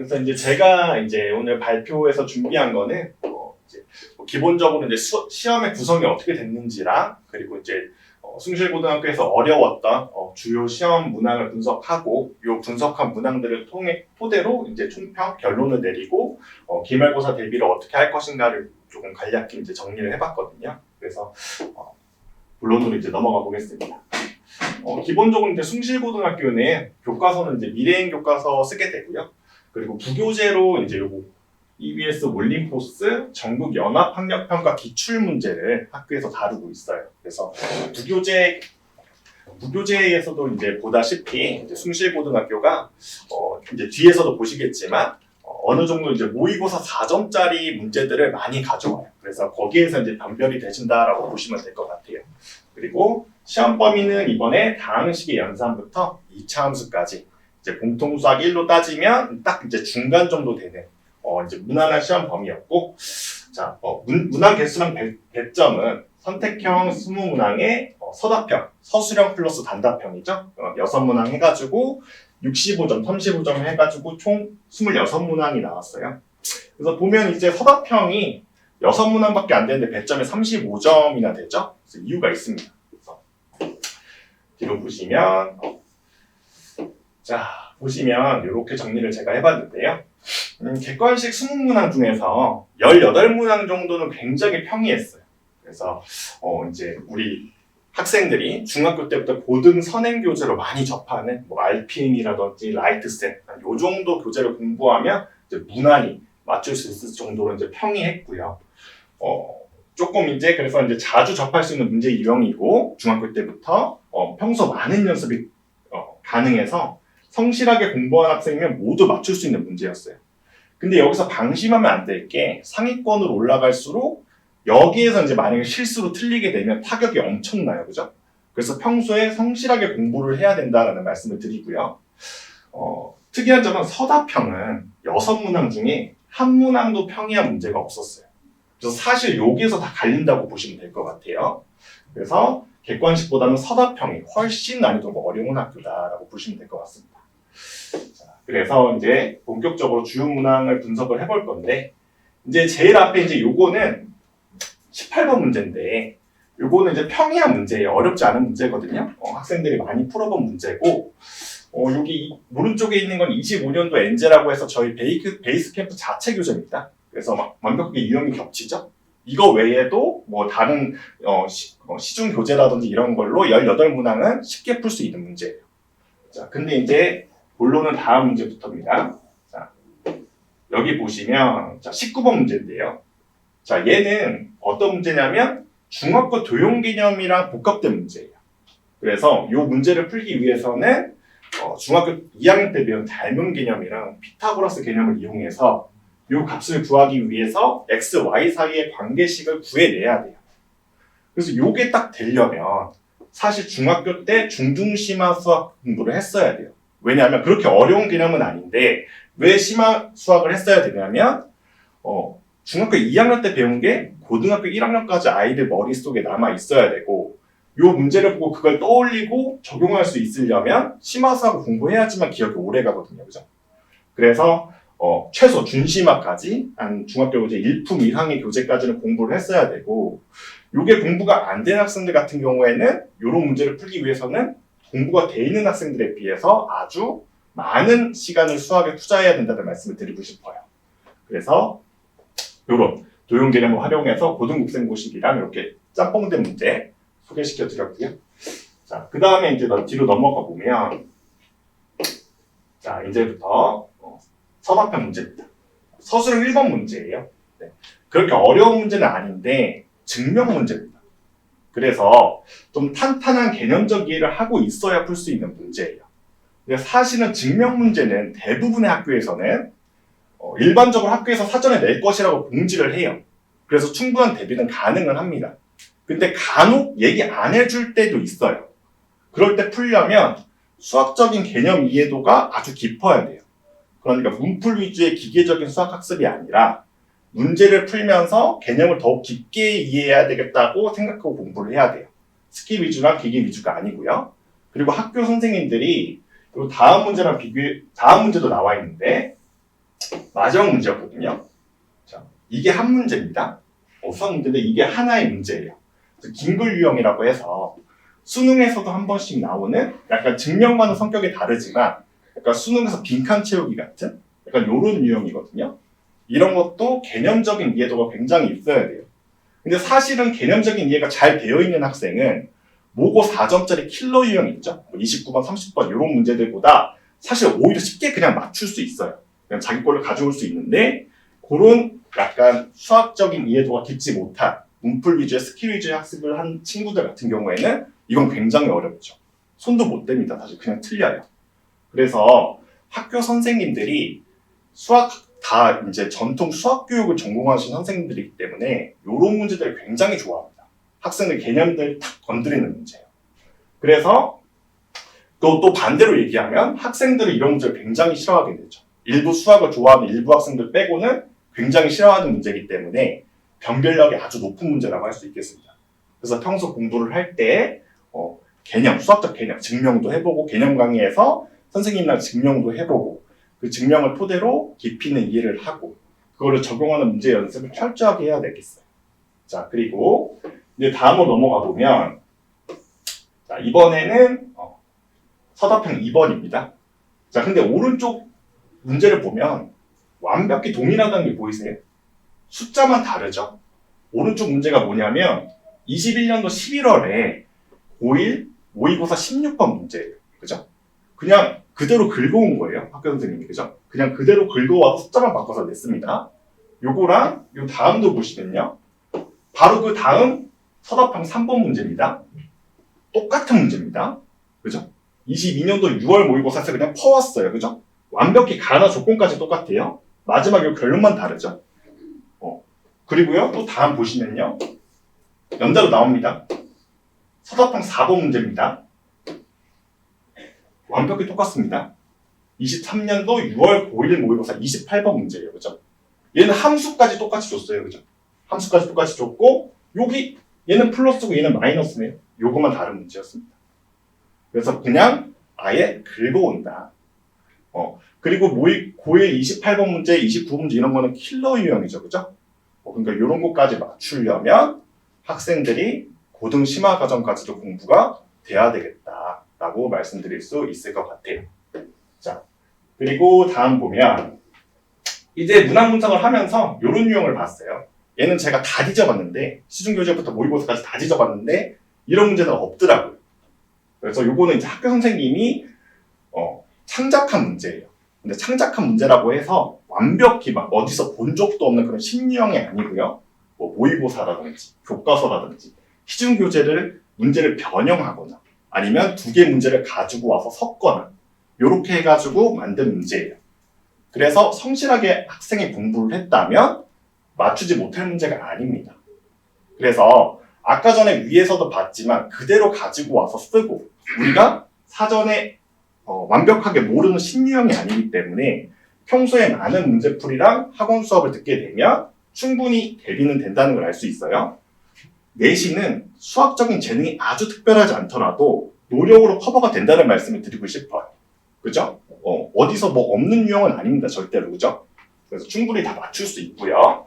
그래서 이제 제가 이제 오늘 발표에서 준비한 거는 이제 기본적으로 이제 시험의 구성이 어떻게 됐는지랑 그리고 이제 숭실고등학교에서 어려웠던 주요 시험 문항을 분석하고 이 분석한 문항들을 토대로 이제 총평 결론을 내리고 기말고사 대비를 어떻게 할 것인가를 조금 간략히 이제 정리를 해봤거든요. 그래서 본론으로 이제 넘어가 보겠습니다. 기본적으로 이제 숭실고등학교는 교과서는 이제 미래인 교과서 쓰게 되고요. 그리고 부교재로 이제 요거 EBS 올림포스 전국 연합 학력평가 기출 문제를 학교에서 다루고 있어요. 그래서 부교재에서도 이제 보다시피 이제 숭실고등학교가 이제 뒤에서도 보시겠지만 어느 정도 이제 모의고사 4점짜리 문제들을 많이 가져와요. 그래서 거기에서 이제 변별이 되신다라고 보시면 될 것 같아요. 그리고 시험 범위는 이번에 다항식의 연산부터 2차 함수까지 이제 공통수학 1로 따지면 딱 이제 중간 정도 되는 이제 무난한 시험 범위였고, 자, 문항 개수랑 배점은 선택형 20문항에 서답형, 서술형 플러스 단답형이죠. 6문항 해가지고 65점, 35점 해가지고 총 26문항이 나왔어요. 그래서 보면 이제 서답형이 6문항밖에 안 되는데 배점이 35점이나 되죠. 그래서 이유가 있습니다. 그래서 뒤로 보시면, 자, 보시면 이렇게 정리를 제가 해봤는데요. 객관식 20문항 중에서 18문항 정도는 굉장히 평이했어요. 그래서 이제 우리 학생들이 중학교 때부터 고등 선행 교재로 많이 접하는 뭐 RPM이라든지 라이트셋 이 정도 교재를 공부하면 이제 무난히 맞출 수 있을 정도로 이제 평이했고요. 조금 이제 그래서 이제 자주 접할 수 있는 문제 유형이고 중학교 때부터 평소 많은 연습이 가능해서 성실하게 공부한 학생이면 모두 맞출 수 있는 문제였어요. 근데 여기서 방심하면 안 될 게 상위권으로 올라갈수록 여기에서 이제 만약에 실수로 틀리게 되면 타격이 엄청나요. 그죠? 그래서 평소에 성실하게 공부를 해야 된다라는 말씀을 드리고요. 특이한 점은 서답형은 6문항 중에 한 문항도 평이한 문제가 없었어요. 그래서 사실 여기에서 다 갈린다고 보시면 될 것 같아요. 그래서 객관식보다는 서답형이 훨씬 난이도가 어려운 학교다라고 보시면 될 것 같습니다. 자, 그래서 이제 본격적으로 주요 문항을 분석을 해볼 건데, 이제 제일 앞에 이제 요거는 18번 문제인데, 요거는 이제 평이한 문제예요. 어렵지 않은 문제거든요. 학생들이 많이 풀어본 문제고, 여기 오른쪽에 있는 건 25년도 엔제라고 해서 저희 베이스 캠프 자체 교재입니다. 그래서 막 완벽하게 유형이 겹치죠. 이거 외에도 뭐 다른 시중 교재라든지 이런 걸로 18문항은 쉽게 풀 수 있는 문제예요. 자, 근데 이제 본론은 다음 문제부터입니다. 자, 여기 보시면 자, 19번 문제인데요. 자, 얘는 어떤 문제냐면 중학교 도용 개념이랑 복합된 문제예요. 그래서 이 문제를 풀기 위해서는 중학교 2학년 때 배운 닮은 개념이랑 피타고라스 개념을 이용해서 이 값을 구하기 위해서 x, y 사이의 관계식을 구해내야 돼요. 그래서 이게 딱 되려면 사실 중학교 때 중등심화 수학 공부를 했어야 돼요. 왜냐하면 그렇게 어려운 개념은 아닌데 왜 심화 수학을 했어야 되냐면 중학교 2학년 때 배운 게 고등학교 1학년까지 아이들 머릿속에 남아 있어야 되고 이 문제를 보고 그걸 떠올리고 적용할 수 있으려면 심화 수학을 공부해야지만 기억이 오래 가거든요. 그죠? 그래서 최소 준심화까지 한 중학교 교재 1품 이상의 교재까지는 공부를 했어야 되고 이게 공부가 안 된 학생들 같은 경우에는 이런 문제를 풀기 위해서는 공부가 돼 있는 학생들에 비해서 아주 많은 시간을 수학에 투자해야 된다는 말씀을 드리고 싶어요. 그래서 이런 도용 개념을 활용해서 고등국생고식이랑 이렇게 짬뽕된 문제 소개시켜 드렸고요. 자, 그 다음에 이제 뒤로 넘어가 보면 자, 이제부터 서답형 문제입니다. 서술형 1번 문제예요. 네. 그렇게 어려운 문제는 아닌데 증명 문제입니다. 그래서 좀 탄탄한 개념적 이해를 하고 있어야 풀 수 있는 문제예요. 근데 사실은 증명 문제는 대부분의 학교에서는 일반적으로 학교에서 사전에 낼 것이라고 공지를 해요. 그래서 충분한 대비는 가능은 합니다. 근데 간혹 얘기 안 해줄 때도 있어요. 그럴 때 풀려면 수학적인 개념 이해도가 아주 깊어야 돼요. 그러니까 문풀 위주의 기계적인 수학 학습이 아니라 문제를 풀면서 개념을 더욱 깊게 이해해야 되겠다고 생각하고 공부를 해야 돼요. 스키 위주나 기계 위주가 아니고요. 그리고 학교 선생님들이 다음 문제랑 다음 문제도 나와 있는데 마지막 문제였거든요. 자, 이게 한 문제입니다. 수학 문제인데 이게 하나의 문제예요. 긴글 유형이라고 해서 수능에서도 한 번씩 나오는 약간 증명과는 성격이 다르지만 약간 수능에서 빈칸 채우기 같은 약간 이런 유형이거든요. 이런 것도 개념적인 이해도가 굉장히 있어야 돼요. 근데 사실은 개념적인 이해가 잘 되어 있는 학생은 모고 4점짜리 킬러 유형 있죠? 29번, 30번 이런 문제들보다 사실 오히려 쉽게 그냥 맞출 수 있어요. 그냥 자기 걸로 가져올 수 있는데 그런 약간 수학적인 이해도가 깊지 못한 문풀 위주의 스킬 위주의 학습을 한 친구들 같은 경우에는 이건 굉장히 어렵죠. 손도 못 댑니다. 사실 그냥 틀려요. 그래서 학교 선생님들이 수학 다 이제 전통 수학 교육을 전공하신 선생님들이기 때문에 이런 문제들을 굉장히 좋아합니다. 학생들 개념들 탁 건드리는 문제예요. 그래서 또 반대로 얘기하면 학생들은 이런 문제를 굉장히 싫어하게 되죠. 일부 수학을 좋아하는 일부 학생들 빼고는 굉장히 싫어하는 문제이기 때문에 변별력이 아주 높은 문제라고 할 수 있겠습니다. 그래서 평소 공부를 할 때 개념, 수학적 개념, 증명도 해보고 개념 강의에서 선생님이랑 증명도 해보고 그 증명을 토대로 깊이 있는 이해를 하고 그거를 적용하는 문제 연습을 철저하게 해야 되겠어요. 자, 그리고 이제 다음으로 넘어가 보면 자, 이번에는 서답형 2번입니다. 자, 근데 오른쪽 문제를 보면 완벽히 동일하다는 게 보이세요? 숫자만 다르죠? 오른쪽 문제가 뭐냐면 21년도 11월에 고1 모의고사 16번 문제예요. 그죠? 그냥 그대로 긁어온 거예요. 학교 선생님이. 그죠? 그냥 그대로 긁어와서 숫자만 바꿔서 냈습니다. 요거랑 요 다음도 보시면요. 바로 그 다음 서답형 3번 문제입니다. 똑같은 문제입니다. 그죠? 22년도 6월 모의고사에서 그냥 퍼왔어요. 그죠? 완벽히 가나 조건까지 똑같아요. 마지막 요 결론만 다르죠. 그리고요, 또 다음 보시면요. 연대로 나옵니다. 서답형 4번 문제입니다. 완벽히 똑같습니다. 23년도 6월 5일 모의고사 28번 문제예요. 그죠? 얘는 함수까지 똑같이 줬어요. 그죠? 함수까지 똑같이 줬고, 여기 얘는 플러스고 얘는 마이너스네요. 요거만 다른 문제였습니다. 그래서 그냥 아예 긁어온다. 그리고 고1 28번 문제, 29문제 이런 거는 킬러 유형이죠. 그죠? 그러니까 이런 것까지 맞추려면 학생들이 고등 심화 과정까지도 공부가 돼야 되겠다라고 말씀드릴 수 있을 것 같아요. 자, 그리고 다음 보면 이제 문항 분석을 하면서 이런 유형을 봤어요. 얘는 제가 다 뒤져봤는데 시중교재부터 모의고사까지 다 뒤져봤는데 이런 문제는 없더라고요. 그래서 요거는 이제 학교 선생님이 창작한 문제예요. 근데 창작한 문제라고 해서 완벽히 막 어디서 본 적도 없는 그런 심리형이 아니고요. 뭐 모의고사라든지 교과서라든지 시중교재를 문제를 변형하거나 아니면 두 개 문제를 가지고 와서 섞거나 이렇게 해가지고 만든 문제예요. 그래서 성실하게 학생이 공부를 했다면 맞추지 못할 문제가 아닙니다. 그래서 아까 전에 위에서도 봤지만 그대로 가지고 와서 쓰고 우리가 사전에 완벽하게 모르는 심리형이 아니기 때문에 평소에 많은 문제풀이랑 학원 수업을 듣게 되면 충분히 대비는 된다는 걸 알 수 있어요. 내신은 수학적인 재능이 아주 특별하지 않더라도 노력으로 커버가 된다는 말씀을 드리고 싶어요. 그죠? 어디서 뭐 없는 유형은 아닙니다. 절대로. 그죠? 그래서 충분히 다 맞출 수 있고요.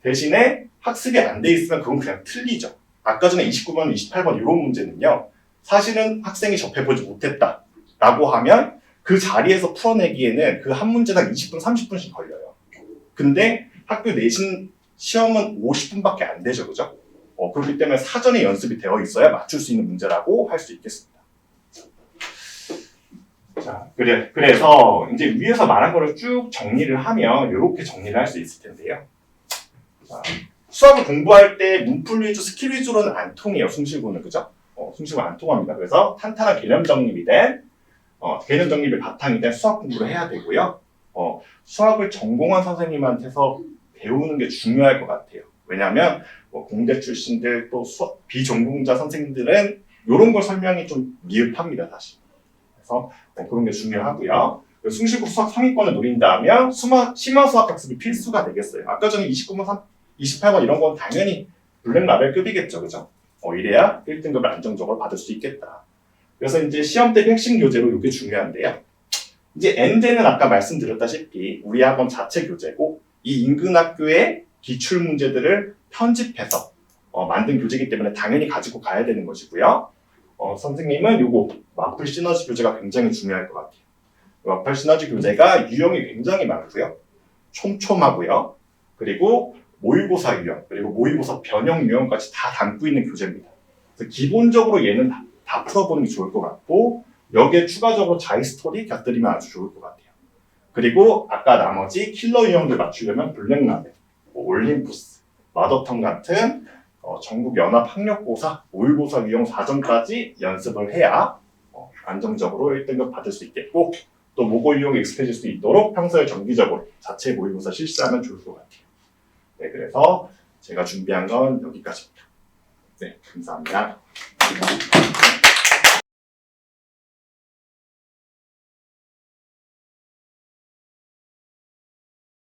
대신에 학습이 안 돼 있으면 그건 그냥 틀리죠. 아까 전에 29번, 28번 이런 문제는요. 사실은 학생이 접해보지 못했다. 라고 하면 그 자리에서 풀어내기에는 그 한 문제당 20분, 30분씩 걸려요. 근데 학교 내신 시험은 50분밖에 안 되죠. 그죠? 그렇기 때문에 사전에 연습이 되어 있어야 맞출 수 있는 문제라고 할 수 있겠습니다. 자, 그래서 이제 위에서 말한 거를 쭉 정리를 하면 이렇게 정리를 할 수 있을 텐데요. 자, 수학을 공부할 때 문풀 위주, 스킬 위주로는 안 통해요. 숭실고는. 그죠? 숭실고 안 통합니다. 그래서 탄탄한 개념 정립이 된 개념 정립이 바탕이 된 수학 공부를 해야 되고요. 수학을 전공한 선생님한테서 배우는 게 중요할 것 같아요. 왜냐하면 공대 출신들 또 비전공자 선생님들은 이런 걸 설명이 좀 미흡합니다, 사실. 그래서 그런 게 중요하고요. 숭실고 수학 상위권을 노린다면 심화 수학 학습이 필수가 되겠어요. 아까 전에 29번, 28번 이런 건 당연히 블랙 라벨급이겠죠, 그죠? 이래야 1등급을 안정적으로 받을 수 있겠다. 그래서 이제 시험 대비 핵심 교재로 이게 중요한데요. 이제 엔제는 아까 말씀드렸다시피 우리 학원 자체 교재고 이 인근 학교의 기출 문제들을 편집해서 만든 교재이기 때문에 당연히 가지고 가야 되는 것이고요. 선생님은 요거 마플 시너지 교재가 굉장히 중요할 것 같아요. 마플 시너지 교재가 유형이 굉장히 많고요. 촘촘하고요. 그리고 모의고사 유형, 그리고 모의고사 변형 유형까지 다 담고 있는 교재입니다. 그래서 기본적으로 얘는 다 풀어보는 게 좋을 것 같고 여기에 추가적으로 자이스토리 곁들이면 아주 좋을 것 같아요. 그리고 아까 나머지 킬러 유형들 맞추려면 블랙라벨, 올림푸스, 마더턴 같은 전국 연합 학력고사, 모의고사 유형 4점까지 연습을 해야 안정적으로 1등급 받을 수 있겠고 또 모고 유형에 익숙해질 수 있도록 평소에 정기적으로 자체 모의고사 실시하면 좋을 것 같아요. 네, 그래서 제가 준비한 건 여기까지입니다. 네, 감사합니다.